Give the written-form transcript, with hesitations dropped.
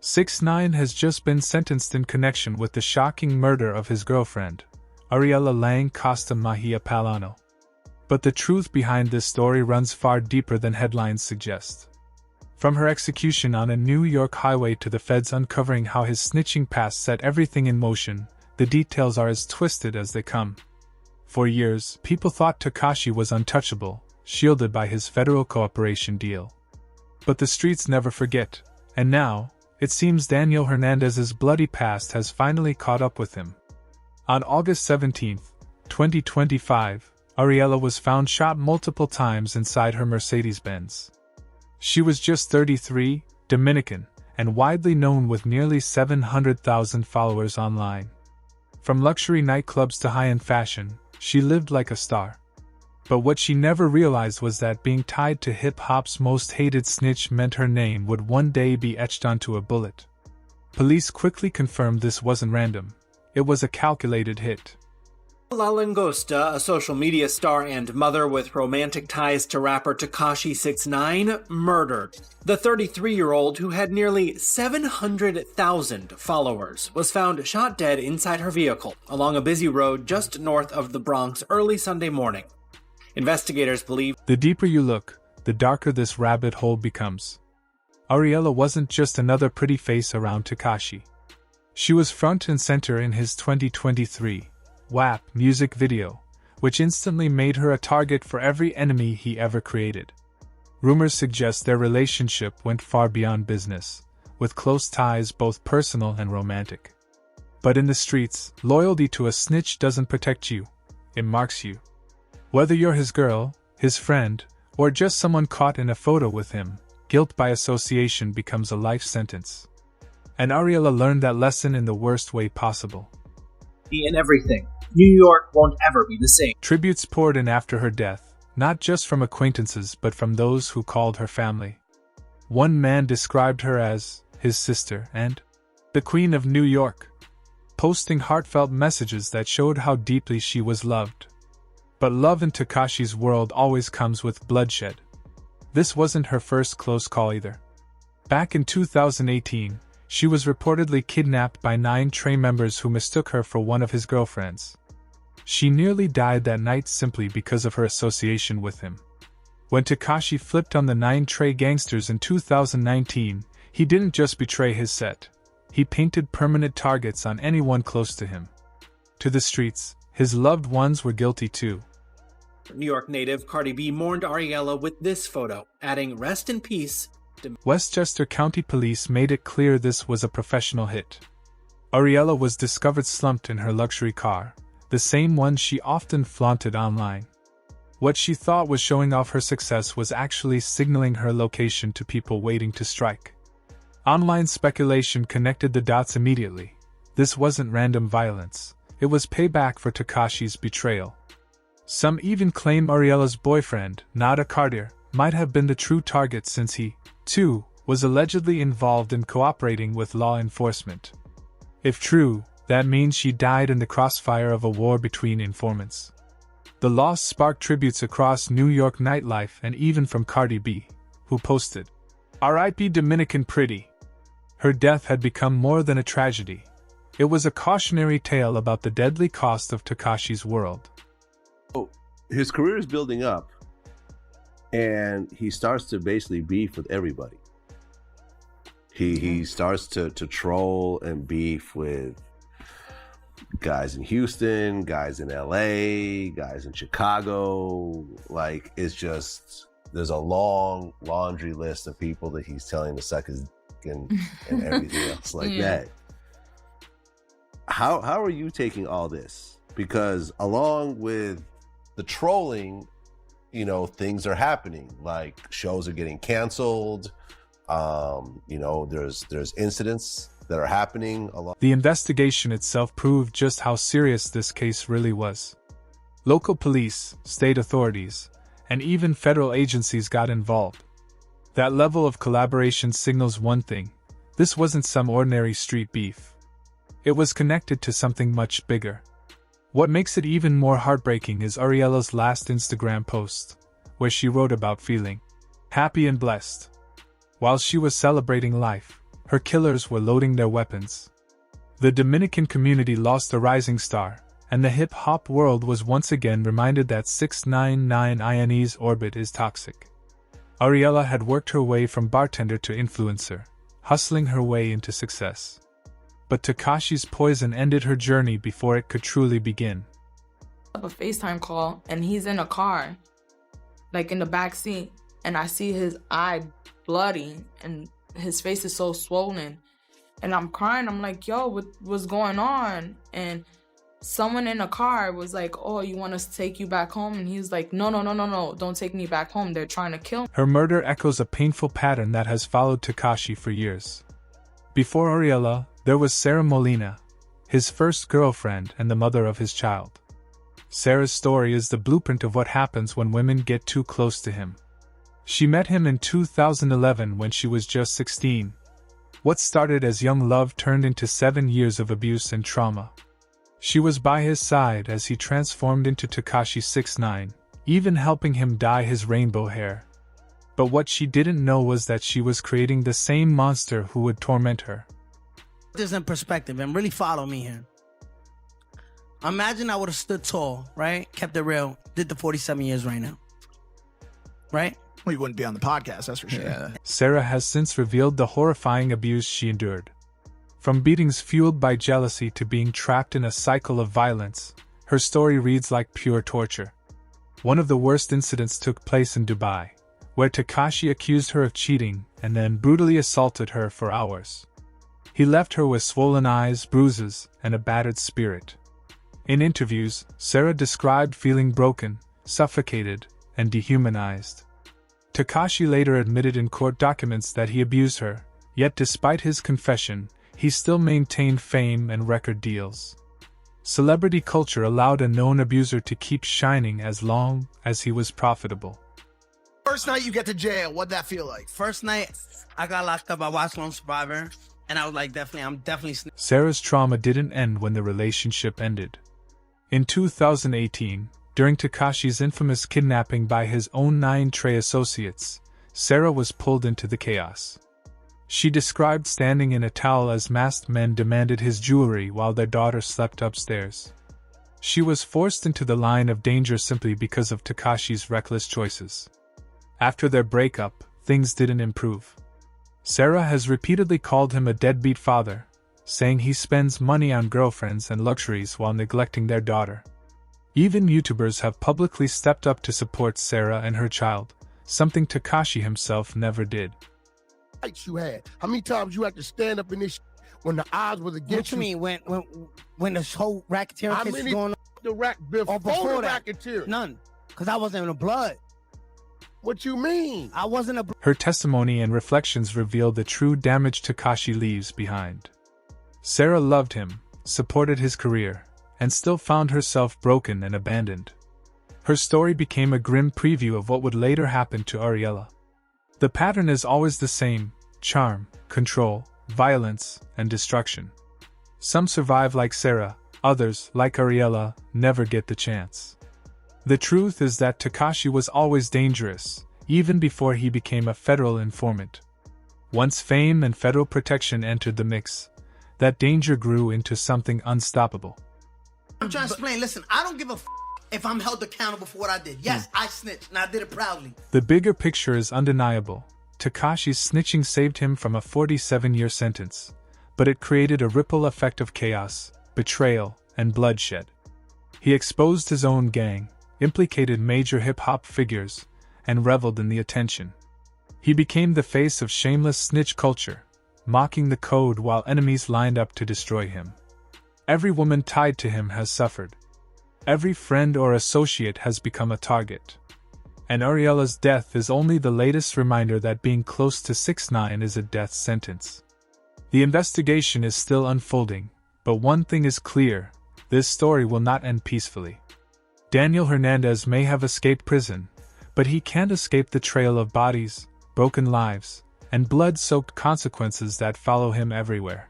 6ix9ine has just been sentenced in connection with the shocking murder of his girlfriend, Ariella Lang Costa Mahia Palano. But the truth behind this story runs far deeper than headlines suggest. From her execution on a New York highway to the feds uncovering how his snitching past set everything in motion, the details are as twisted as they come. For years, people thought Tekashi was untouchable, shielded by his federal cooperation deal. But the streets never forget, and now, it seems Daniel Hernandez's bloody past has finally caught up with him. On August 17, 2025, Ariella was found shot multiple times inside her Mercedes-Benz. She was just 33, Dominican, and widely known with nearly 700,000 followers online. From luxury nightclubs to high-end fashion, she lived like a star. But what she never realized was that being tied to hip-hop's most hated snitch meant her name would one day be etched onto a bullet. Police quickly confirmed this wasn't random. It was a calculated hit. La Langosta, a social media star and mother with romantic ties to rapper Tekashi 6ix9ine, murdered. The 33-year-old, who had nearly 700,000 followers, was found shot dead inside her vehicle along a busy road just north of the Bronx early Sunday morning. Investigators believe the deeper you look, the darker this rabbit hole becomes. Ariella wasn't just another pretty face around Tekashi. She was front and center in his 2023 WAP music video, which instantly made her a target for every enemy he ever created. Rumors suggest their relationship went far beyond business, with close ties both personal and romantic. But in the streets, loyalty to a snitch doesn't protect you, it marks you. Whether you're his girl, his friend, or just someone caught in a photo with him, guilt by association becomes a life sentence. And Ariella learned that lesson in the worst way possible. In everything, New York won't ever be the same. Tributes poured in after her death, not just from acquaintances but from those who called her family. One man described her as his sister and the Queen of New York, posting heartfelt messages that showed how deeply she was loved. But love in Tekashi's world always comes with bloodshed. This wasn't her first close call either. Back in 2018, she was reportedly kidnapped by 9 Trey members who mistook her for one of his girlfriends. She nearly died that night simply because of her association with him. When Tekashi flipped on the 9 Trey gangsters in 2019, he didn't just betray his set. He painted permanent targets on anyone close to him. To the streets, his loved ones were guilty too. New York native Cardi B mourned Ariella with this photo, adding, "Rest in peace." Westchester County Police made it clear this was a professional hit. Ariella was discovered slumped in her luxury car, the same one she often flaunted online. What she thought was showing off her success was actually signaling her location to people waiting to strike. Online speculation connected the dots immediately. This wasn't random violence. It was payback for Tekashi's betrayal. Some even claim Ariella's boyfriend, Nada Cartier, might have been the true target since he, too, was allegedly involved in cooperating with law enforcement. If true, that means she died in the crossfire of a war between informants. The loss sparked tributes across New York nightlife and even from Cardi B, who posted, "R.I.P. Dominican Pretty." Her death had become more than a tragedy. It was a cautionary tale about the deadly cost of Tekashi's world. His career is building up, and he starts to basically beef with everybody. He starts to troll and beef with guys in Houston, guys in LA, guys in Chicago. Like, it's just, there's a long laundry list of people that he's telling to suck his dick and everything else like that. How are you taking all this? Because along with the trolling, you know, things are happening. Like, shows are getting canceled. You know, there's incidents that are happening a lot. The investigation itself proved just how serious this case really was. Local police, state authorities, and even federal agencies got involved. That level of collaboration signals one thing: this wasn't some ordinary street beef. It was connected to something much bigger. What makes it even more heartbreaking is Ariella's last Instagram post, where she wrote about feeling happy and blessed. While she was celebrating life, Her killers were loading their weapons. The Dominican community lost a rising star, and the hip-hop world was once again reminded that 6ix9ine's orbit is toxic. Ariella had worked her way from bartender to influencer, hustling her way into success. But Tekashi's poison ended her journey before it could truly begin. A FaceTime call, and he's in a car, like in the back seat, and I see his eye bloody, and his face is so swollen, and I'm crying. I'm like, yo, what's going on? And someone in a car was like, oh, you want us to take you back home? And he's like, no, don't take me back home. They're trying to kill me. Her murder echoes a painful pattern that has followed Tekashi for years. Before Ariella, there was Sarah Molina, his first girlfriend and the mother of his child. Sarah's story is the blueprint of what happens when women get too close to him. She met him in 2011 when she was just 16. What started as young love turned into 7 years of abuse and trauma. She was by his side as he transformed into Tekashi 6ix9ine, even helping him dye his rainbow hair. But what she didn't know was that she was creating the same monster who would torment her. This in perspective and really follow me here. Imagine I would have stood tall, right? Kept it real, did the 47 years right now. Right? Well, you wouldn't be on the podcast, that's for sure. Yeah. Sarah has since revealed the horrifying abuse she endured. From beatings fueled by jealousy to being trapped in a cycle of violence, her story reads like pure torture. One of the worst incidents took place in Dubai, where Tekashi accused her of cheating and then brutally assaulted her for hours. He left her with swollen eyes, bruises, and a battered spirit. In interviews, Sarah described feeling broken, suffocated, and dehumanized. Tekashi later admitted in court documents that he abused her, yet despite his confession, he still maintained fame and record deals. Celebrity culture allowed a known abuser to keep shining as long as he was profitable. First night you get to jail, what'd that feel like? First night, I got locked up. I watched Lone Survivor, and I was like, I'm definitely... Sarah's trauma didn't end when the relationship ended. In 2018, during Tekashi's infamous kidnapping by his own 9 Trey associates, Sarah was pulled into the chaos. She described standing in a towel as masked men demanded his jewelry while their daughter slept upstairs. She was forced into the line of danger simply because of Tekashi's reckless choices. After their breakup, things didn't improve. Sarah has repeatedly called him a deadbeat father, saying he spends money on girlfriends and luxuries while neglecting their daughter. Even YouTubers have publicly stepped up to support Sarah and her child, something Tekashi himself never did. You had. How many times you had to stand up in this when the odds was against you? What you mean when this whole racketeering case was going on? The rack before the racketeering? None, because I wasn't in the blood. What you mean? I wasn't a... Her testimony and reflections reveal the true damage Tekashi leaves behind. Sarah loved him, supported his career, and still found herself broken and abandoned. Her story became a grim preview of what would later happen to Ariella. The pattern is always the same: charm, control, violence, and destruction. Some survive like Sarah, others, like Ariella, never get the chance. The truth is that Tekashi was always dangerous, even before he became a federal informant. Once fame and federal protection entered the mix, that danger grew into something unstoppable. I'm trying to explain, listen, I don't give a if I'm held accountable for what I did. Yes, I snitched, and I did it proudly. The bigger picture is undeniable. Tekashi's snitching saved him from a 47-year sentence, but it created a ripple effect of chaos, betrayal, and bloodshed. He exposed his own gang, implicated major hip-hop figures, and reveled in the attention. He became the face of shameless snitch culture, mocking the code while enemies lined up to destroy him. Every woman tied to him has suffered. Every friend or associate has become a target. And Ariella's death is only the latest reminder that being close to 6ix9ine is a death sentence. The investigation is still unfolding, but one thing is clear: this story will not end peacefully. Daniel Hernandez may have escaped prison, but he can't escape the trail of bodies, broken lives, and blood-soaked consequences that follow him everywhere.